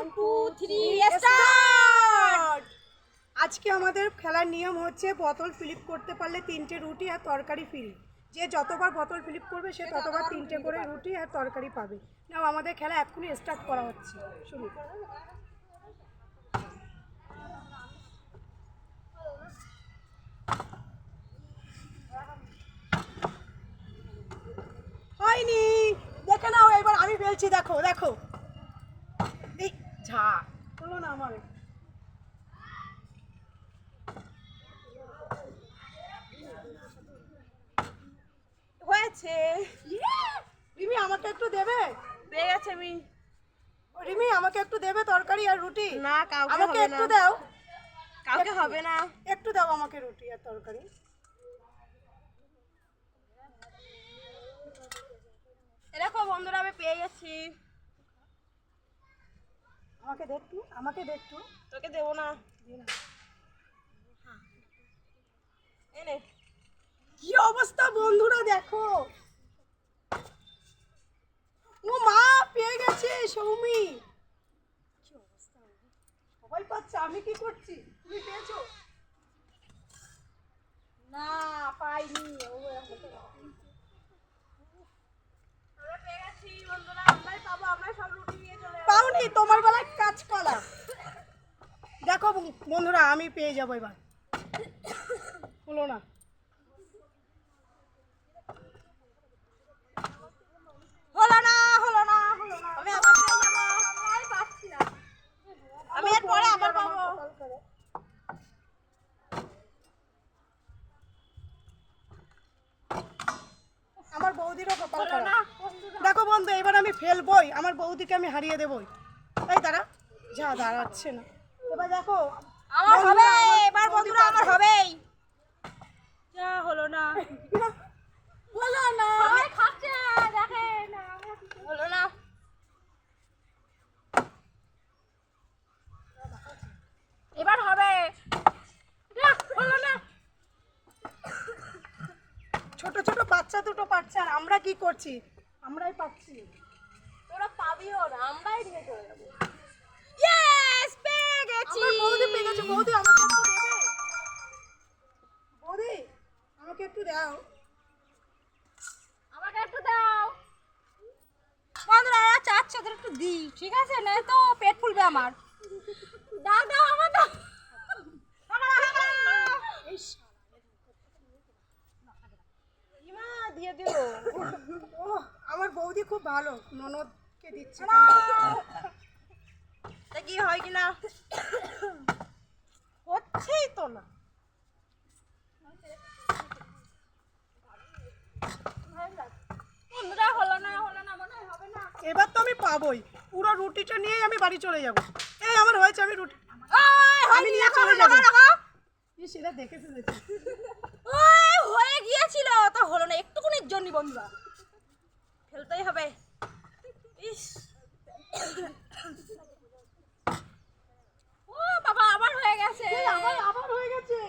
2 3 start. আজকে আমাদের খেলার নিয়ম হচ্ছে বোতল ফিলিপ করতে পারলে 3টে রুটি আর তরকারি ফ্রি। যে যতবার বোতল ফিলিপ করবে সে ততবার 3টে করে রুটি আর তরকারি পাবে। নাও আমাদের খেলা এক্ষুনি স্টার্ট করা হচ্ছে, শুরু। হয়নি, দেখে নাও এবার আমি বলছি, দেখো দেখো এই ঝা হলো না আমার। হয়েছে। রিমি আমাকে একটু দেবে? পেয়ে গেছে আমি। রিমি আমাকে একটু দেবে তরকারি আর রুটি? না, কাউকে আমাকে হবে একটু না। দাও, কাউকে হবে না। একটু দাও আমাকে রুটি আর তরকারি। দেখো বন্ধুরা, আমি পেয়ে গেছি। আমাকে দে একটু, আমাকে দে একটু। তোকে দেবো না। এনে কি অবস্থা বন্ধুরা, দেখো। ও মা, পেয়ে গেছে সৌমি। কি অবস্থা, সবাই পাচ্ছে, আমি কি করছি? তুমি পেয়েছো? না, পাইনি। আমরা পেয়ে গেছি বন্ধুরা, আমরাই পাবো, আমরাই সব রুটি নিয়ে চলে যাবো। পাওনি, তোমার বেলায় কাজ কলা। দেখো বন্ধুরা, আমি পেয়ে যাবো এবার। হলো না। হলো না, হলো না, হলো না। আমি আবার পেয়ে যাবো। আমরাই পাচ্ছি না। আমি এর পরে আবার পাবো। আমার বৌদিরও কপাল হলো খারাপ। না বন্ধুরা। দেখো বন্ধু, এবার আমি ফেলবই, আমার বৌদিকে আমি হারিয়ে দেবই। তাই দাঁড়া, যা দাঁড়াচ্ছে না। এবার দেখো আমার হবে, বন্ধুরা, আমার এবার বৌদি বন্ধুরা আমার পারবে। হবেই। যা হলো না। হলো না। সবাই খাচ্ছে, দেখেন। হলো না। এবার হবে। যা, হলো না। ছোট ছোট বাচ্চা দুটো পাচ্ছে, আর আমরা কি করছি? আমরাই পাচ্ছি। তোরা পাবিও না, আমরাই নিয়ে চলে যাবো। ইয়েস, পেয়ে গেছি। আমার বৌদি পেয়ে গেছে। বৌদি আমাকে একটু দেবে? বৌদি আমাকে একটু দাও। আমাকে একটু দাও। বন্ধুরা, চাচ্ছে ওদের একটু দিই, ঠিক আছে? না তো পেট ফুলবে আমার। দাও দাও, আমার দাও। এই ইমা দিয়ে দিল। ও, আমার বৌদি খুব ভালো, ননদকে দিচ্ছে। তা কি হয় কিনা? হচ্ছেই তো না। বন্ধুরা, হলো না, হলো না, মনে হয় হবে না। এবার তো আমি পাবোই, পুরো রুটিটা নিয়েই আমি বাড়ি চলে যাব। এই আমার হয়েছে, আমি রুটি আমি নিয়ে চলে যাব। সেটা দেখে ফেলেছি। ওই হয়ে গিয়েছিল, তো হলো না, একটুকুনির জন্য বন্ধুরা ফেলতেই হবে। ইস, ও বাবা, আবার হয়ে গেছে। আমার আবার হয়ে গেছে।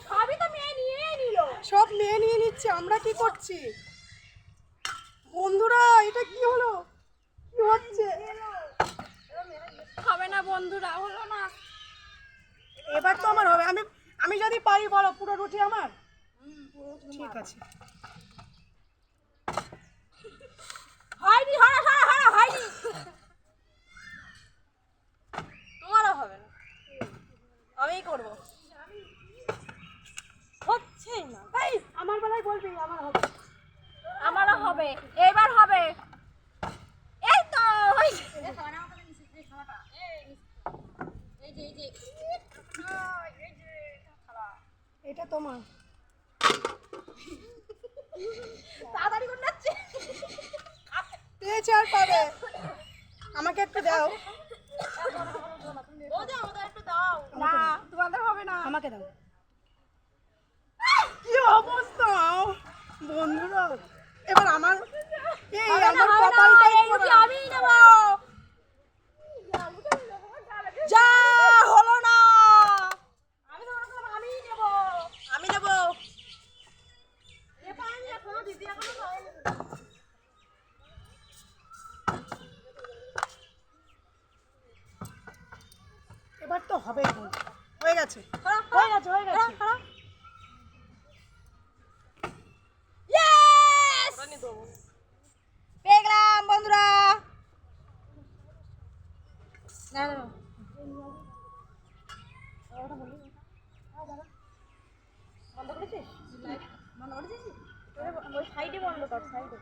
সবই তো মেয়ে নিয়েই নিল। সব মেয়ে নিয়ে নিচ্ছে, আমরা কি করছি? বন্ধুরা, এটা কি হলো? কি হচ্ছে? হবে না বন্ধুরা, হলো না। এবার তো আমার হবে। আমি আমি যদি পারি, বলো পুরো রুটি আমার। ঠিক আছে। হয়নি, হলো, হলো, হলো, হয়নি। তোমারও হবে না, আমিই করবো। হচ্ছেই না। এই আমার বেলায় বলবি, আমার হবে। আমারও হবে, এবার হবে। এই তো এটা তোমার। তাড়াতাড়ি করে নাচছে। পেয়েছে আর পাবে। আমাকে একটু দাও। ও দাও, আমাদের একটু দাও। না, তোমাদের হবে না। আমাকে দাও। কি অবস্থা বন্ধুরা, এবার আমার এই হবে না, আমার হবে না, কপালটাই এই রুটি পোড়া। আমিই নেব। যা হলো না। আমি তোমার বললাম আমিই নেব। আমি নেব। এ পারেনি এখনো, দিদি এখনো পারেনি। হবেই গোল। হয়ে গেছে হয়ে গেছে হয়ে গেছে পেয়ে গেলাম বন্ধুরা। না না বন্ধ করেছিস? বন্ধ করেছিস? ওই সাইডে বন্ধ কর, সাইডে।